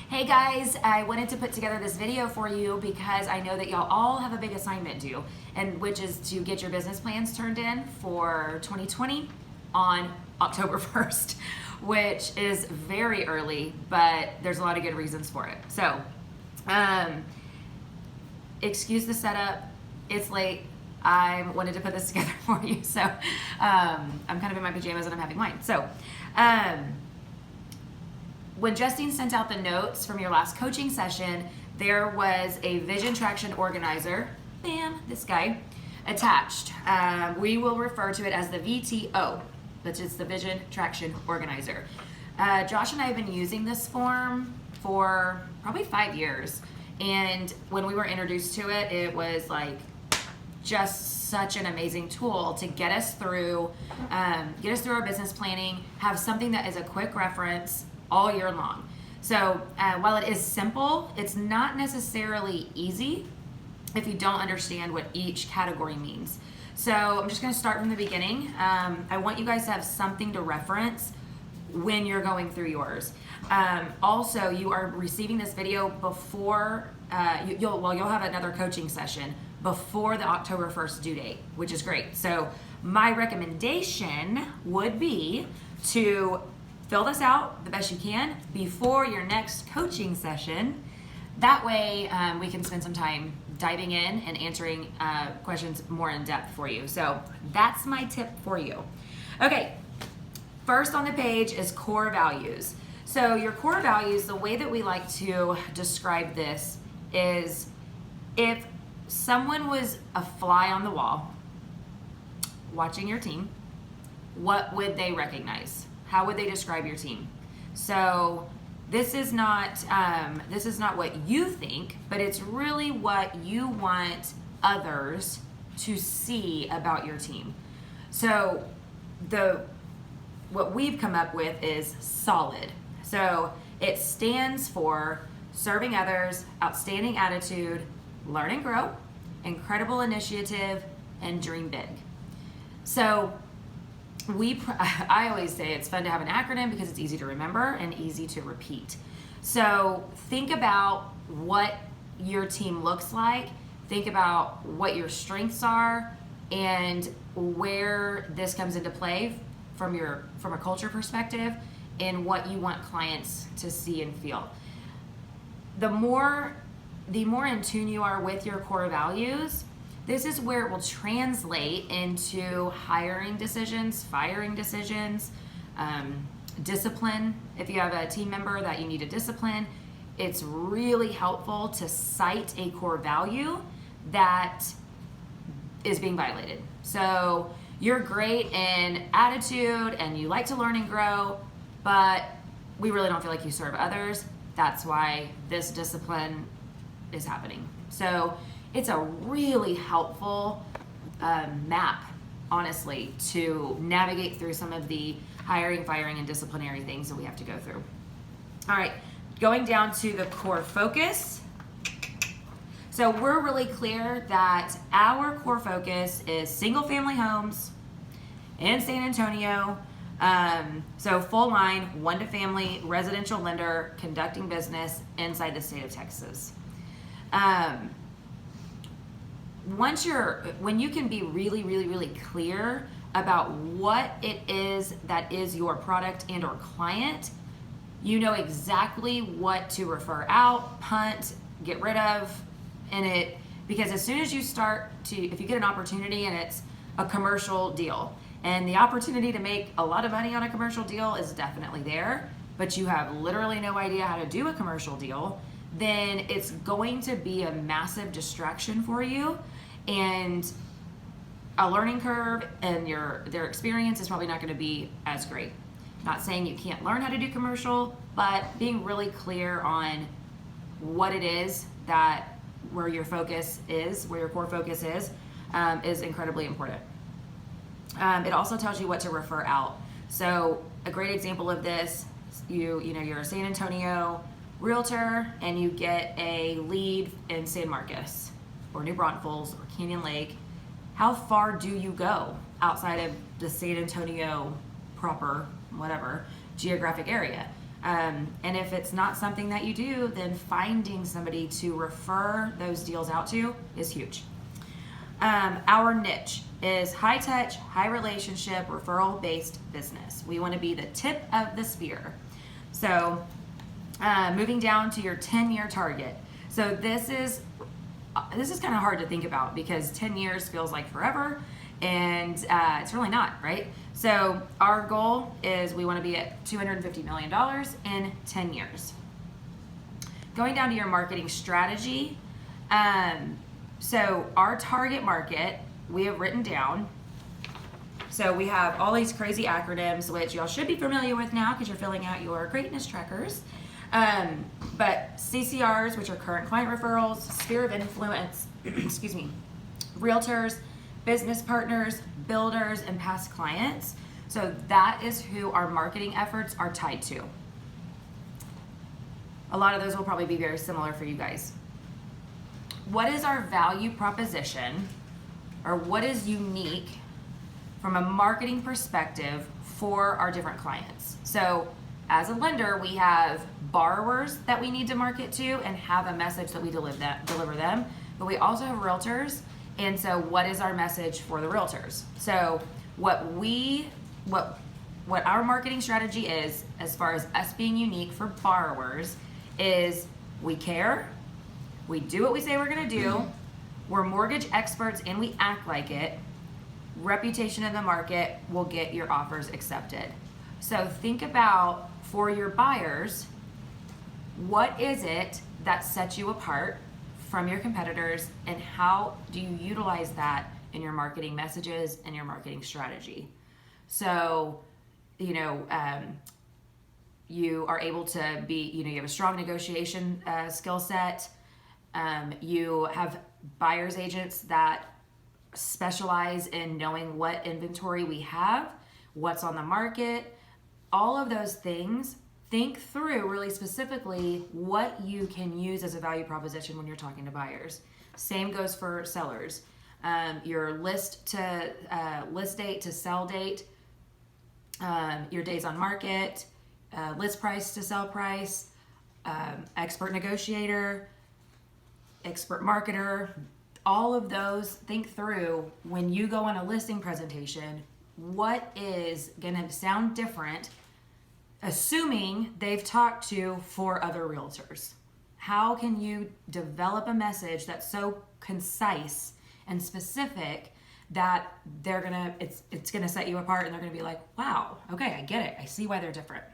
Hey guys, I wanted to put together this video for you because I know that y'all all have a big assignment due, and which is to get your business plans turned in for 2020 on October 1st, which is very early, but there's a lot of good reasons for it. So, excuse the setup, it's late. I wanted to put this together for you, so I'm kind of in my pajamas and I'm having wine. So, when Justine sent out the notes from your last coaching session, there was a vision traction organizer, bam, this guy, attached. We will refer to it as the VTO, which is the vision traction organizer. Josh and I have been using this form for probably 5 years. And when we were introduced to it, it was like just such an amazing tool to get us through our business planning, have something that is a quick reference all year long. So while it is simple, it's not necessarily easy if you don't understand what each category means. So I'm just going to start from the beginning. I want you guys to have something to reference when you're going through yours. Also, you are receiving this video before you'll have another coaching session before the October 1st due date, which is great. So my recommendation would be to fill this out the best you can before your next coaching session. That way we can spend some time diving in and answering questions more in depth for you. So that's my tip for you. Okay, first on the page is core values. So your core values, the way that we like to describe this is if someone was a fly on the wall watching your team, what would they recognize? How would they describe your team? So this is not what you think, but it's really what you want others to see about your team. So what we've come up with is SOLID. So it stands for serving others, outstanding attitude, learn and grow, incredible initiative, and dream big. So I always say it's fun to have an acronym because it's easy to remember and easy to repeat. So think about what your team looks like, think about what your strengths are, and where this comes into play from a culture perspective and what you want clients to see and feel. The more in tune you are with your core values, this is where it will translate into hiring decisions, firing decisions, discipline. If you have a team member that you need to discipline, it's really helpful to cite a core value that is being violated. So you're great in attitude and you like to learn and grow, but we really don't feel like you serve others. That's why this discipline is happening. So it's a really helpful map, honestly, to navigate through some of the hiring, firing, and disciplinary things that we have to go through. All right, going down to the core focus. So we're really clear that our core focus is single-family homes in San Antonio. So full line, one-to-family, residential lender, conducting business inside the state of Texas. When you can be really, really, really clear about what it is that is your product and or client, you know exactly what to refer out, punt, get rid of, because as soon as you if you get an opportunity and it's a commercial deal, and the opportunity to make a lot of money on a commercial deal is definitely there, but you have literally no idea how to do a commercial deal, then it's going to be a massive distraction for you, and a learning curve, and their experience is probably not going to be as great. Not saying you can't learn how to do commercial, but being really clear on what it is where your focus is, where your core focus is incredibly important. It also tells you what to refer out. So a great example of this, you're a San Antonio realtor and you get a lead in San Marcos or New Braunfels or Canyon Lake. How far do you go outside of the San Antonio proper, whatever, geographic area? And if it's not something that you do, then finding somebody to refer those deals out to is huge. Our niche is high touch, high relationship, referral based business. We want to be the tip of the spear. So moving down to your 10-year target. So this is kind of hard to think about because 10 years feels like forever, and it's really not, right? So our goal is we want to be at $250 million in 10 years. Going down to your marketing strategy. So our target market, we have written down. So we have all these crazy acronyms, which y'all should be familiar with now because you're filling out your greatness trackers. But CCRs, which are current client referrals, sphere of influence, excuse me, realtors, business partners, builders, and past clients. So that is who our marketing efforts are tied to. A lot of those will probably be very similar for you guys. What is our value proposition, or what is unique from a marketing perspective for our different clients? So as a lender, we have borrowers that we need to market to and have a message that we deliver them, but we also have realtors. And so what is our message for the realtors? So what our marketing strategy is, as far as us being unique for borrowers, is we care, we do what we say we're gonna do, we're mortgage experts and we act like it, reputation in the market will get your offers accepted. So think about, for your buyers, what is it that sets you apart from your competitors, and how do you utilize that in your marketing messages and your marketing strategy? So, you are able to be, you have a strong negotiation skill set. You have buyer's agents that specialize in knowing what inventory we have, what's on the market, all of those things. Think through really specifically what you can use as a value proposition when you're talking to buyers. Same goes for sellers. Your list date to sell date, your days on market, list price to sell price, expert negotiator, expert marketer, all of those. Think through when you go on a listing presentation, what is going to sound different, assuming they've talked to 4 other realtors. How can you develop a message that's so concise and specific that it's gonna set you apart, and they're gonna be like, wow, okay, I get it. I see why they're different.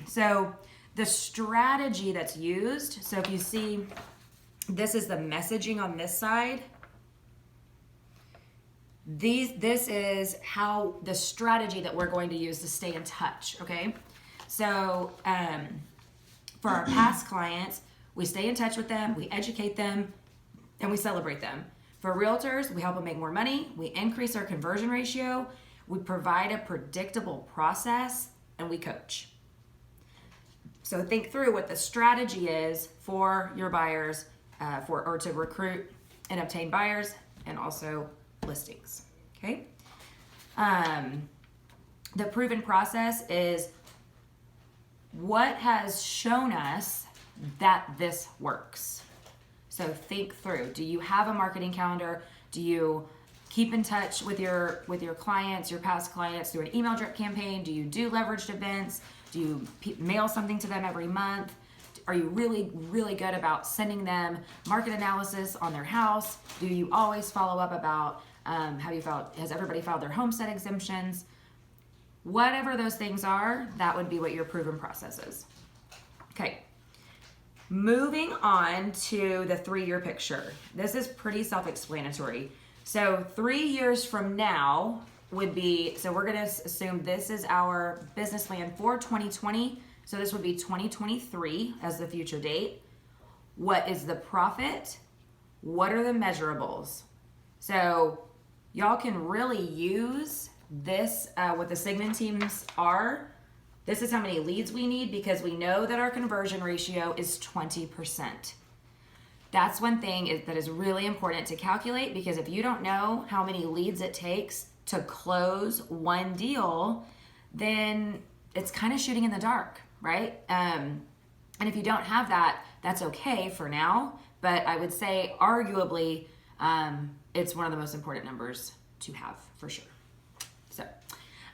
So the strategy that's used, so if you see, this is the messaging on this side. This is how the strategy that we're going to use to stay in touch, okay? So for our past clients, we stay in touch with them, we educate them, and we celebrate them. For realtors, we help them make more money, we increase our conversion ratio, we provide a predictable process, and we coach. So think through what the strategy is for your buyers, or to recruit and obtain buyers, and also listings. Okay. The proven process is what has shown us that this works. So think through, do you have a marketing calendar? Do you keep in touch with your clients, your past clients, through an email drip campaign? Do you do leveraged events? Do you mail something to them every month? Are you really, really good about sending them market analysis on their house? Do you always follow up about has everybody filed their homestead exemptions? Whatever those things are, that would be what your proven process is. Okay, moving on to the 3-year picture. This is pretty self-explanatory. So 3 years from now would be, so we're gonna assume this is our business plan for 2020. So this would be 2023 as the future date. What is the profit? What are the measurables? So y'all can really use this, what the segment teams are. This is how many leads we need, because we know that our conversion ratio is 20%. That's one thing that is really important to calculate, because if you don't know how many leads it takes to close one deal, then it's kind of shooting in the dark, right? And if you don't have that, that's okay for now. But I would say arguably, it's one of the most important numbers to have for sure. So,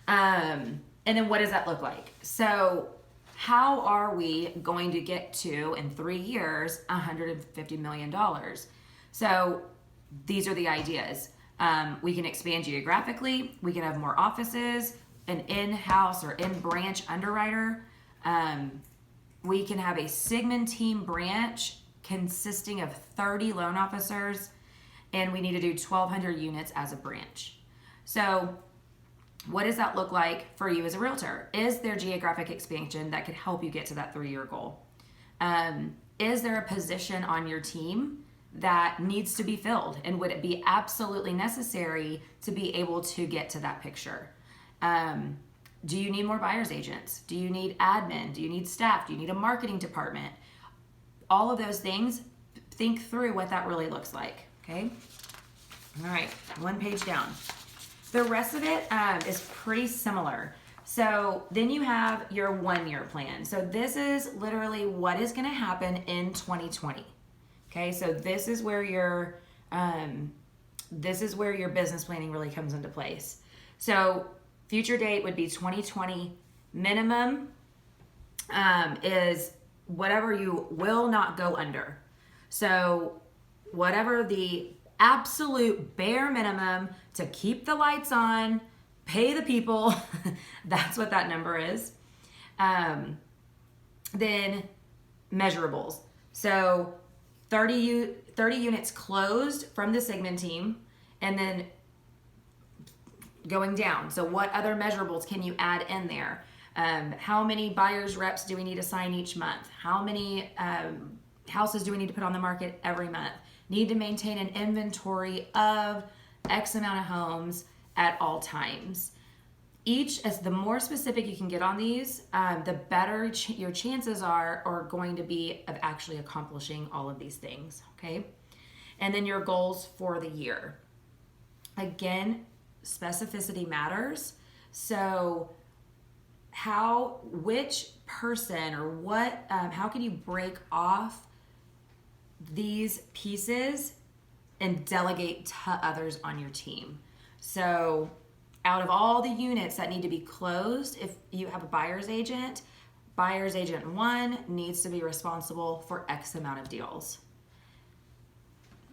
and then what does that look like? So how are we going to get to, in 3 years, $150 million? So these are the ideas. We can expand geographically. We can have more offices, an in-house or in-branch underwriter. We can have a segmenteam branch consisting of 30 loan officers, and we need to do 1,200 units as a branch. So what does that look like for you as a realtor? Is there geographic expansion that could help you get to that 3-year goal? Is there a position on your team that needs to be filled? And would it be absolutely necessary to be able to get to that picture? Do you need more buyer's agents? Do you need admin? Do you need staff? Do you need a marketing department? All of those things, think through what that really looks like, okay? All right, 1 page down. The rest of it is pretty similar. So then you have your 1-year plan. So this is literally what is gonna happen in 2020. Okay, so this is where your business planning really comes into place. So future date would be 2020. Minimum is whatever you will not go under. So whatever the absolute bare minimum to keep the lights on, pay the people, that's what that number is. Then measurables. So 30 units closed from the segment team, and then going down. So what other measurables can you add in there? How many buyers reps do we need to sign each month? How many houses do we need to put on the market every month? Need to maintain an inventory of X amount of homes at all times. As the more specific you can get on these, the better your chances are going to be of actually accomplishing all of these things, okay? And then your goals for the year. Again, specificity matters. So which person or what, how can you break off these pieces and delegate to others on your team? So out of all the units that need to be closed, if you have a buyer's agent 1 needs to be responsible for X amount of deals.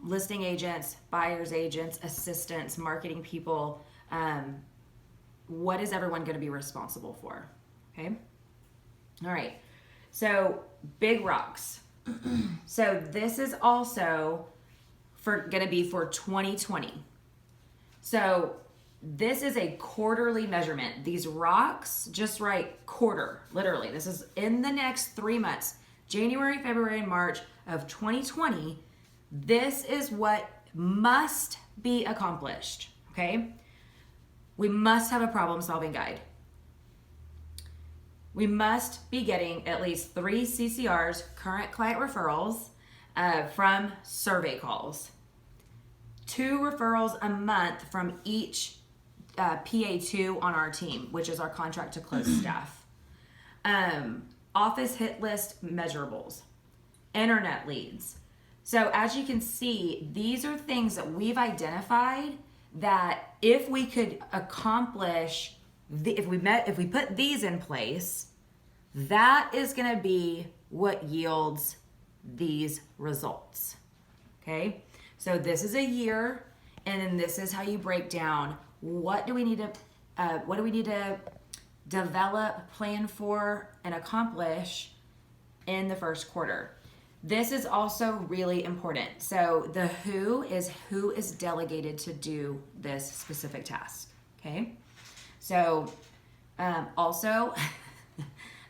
Listing agents, buyer's agents, assistants, marketing people, what is everyone going to be responsible for? Okay. All right. So big rocks. So this is also going to be for 2020. So this is a quarterly measurement. These rocks, just write quarter, literally. This is in the next 3 months, January, February, and March of 2020. This is what must be accomplished, okay? We must have a problem-solving guide. We must be getting at least 3 CCRs, current client referrals, from survey calls. 2 referrals a month from each PA2 on our team, which is our contract to close staff. Office hit list measurables. Internet leads. So as you can see, these are things that we've identified that if we could accomplish, if we put these in place, that is going to be what yields these results. Okay, so this is a year, and then this is how you break down what do we need to develop, plan for, and accomplish in the first quarter. This is also really important. So the who is delegated to do this specific task, okay? So also,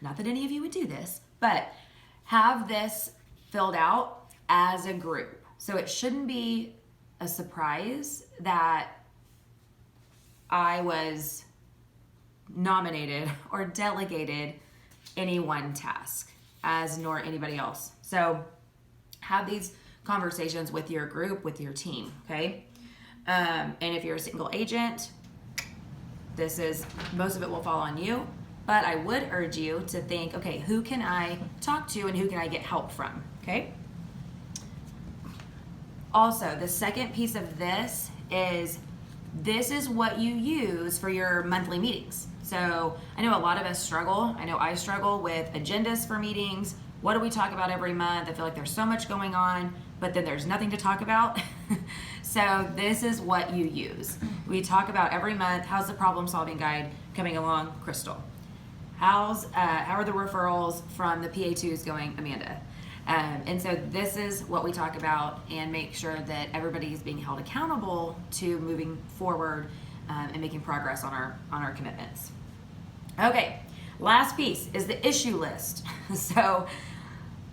not that any of you would do this, but have this filled out as a group. So it shouldn't be a surprise that I was nominated or delegated any one task, as nor anybody else. So have these conversations with your group, with your team, okay? And if you're a single agent, most of it will fall on you, but I would urge you to think, okay, who can I talk to and who can I get help from, okay? Also, the second piece of this is what you use for your monthly meetings. So I know a lot of us struggle. I know I struggle with agendas for meetings. What do we talk about every month? I feel like there's so much going on, but then there's nothing to talk about. So this is what you use. We talk about every month, how's the problem solving guide coming along, Crystal? How are the referrals from the PA2s going, Amanda? And so this is what we talk about and make sure that everybody is being held accountable to moving forward and making progress on our commitments. Okay, last piece is the issue list. So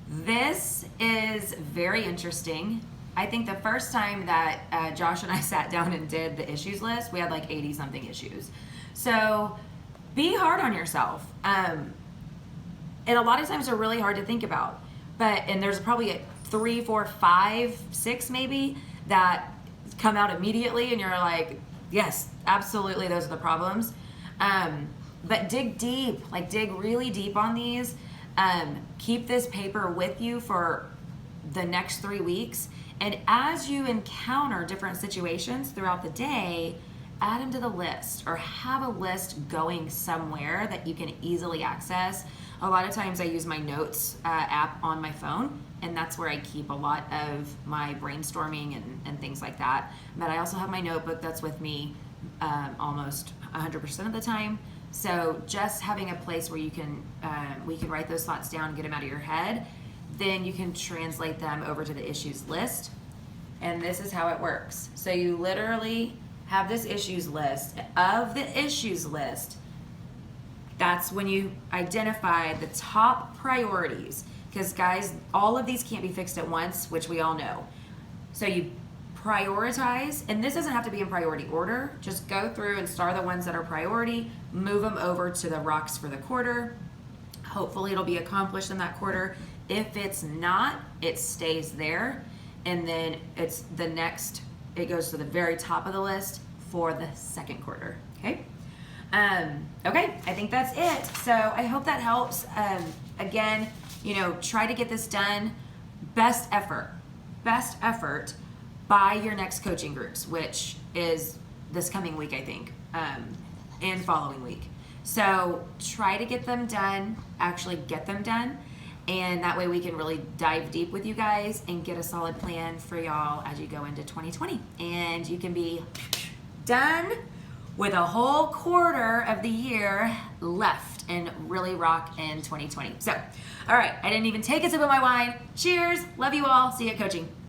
this is very interesting. I think the first time that Josh and I sat down and did the issues list, we had like 80 something issues. So be hard on yourself. And a lot of times they're really hard to think about. And there's probably 3, 4, 5, 6 maybe that come out immediately and you're like, yes, absolutely, those are the problems. But dig deep, like dig really deep on these. Keep this paper with you for the next 3 weeks. And as you encounter different situations throughout the day, add them to the list or have a list going somewhere that you can easily access. A lot of times I use my notes app on my phone, and that's where I keep a lot of my brainstorming and things like that. But I also have my notebook that's with me almost 100% of the time. So just having a place where you can we can write those thoughts down and get them out of your head, then you can translate them over to the issues list. And this is how it works. So you literally have this issues list. Of the issues list, that's when you identify the top priorities. Because guys, all of these can't be fixed at once, which we all know. So you prioritize, and this doesn't have to be in priority order. Just go through and star the ones that are priority, move them over to the rocks for the quarter. Hopefully it'll be accomplished in that quarter. If it's not, it stays there. And then it goes to the very top of the list for the second quarter, okay? Okay, I think that's it. So I hope that helps. Again, try to get this done. Best effort by your next coaching groups, which is this coming week, I think, and following week. So try to get them done, actually get them done. And that way we can really dive deep with you guys and get a solid plan for y'all as you go into 2020. And you can be done with a whole quarter of the year left and really rock in 2020. So, all right, I didn't even take a sip of my wine. Cheers. Love you all. See you at coaching.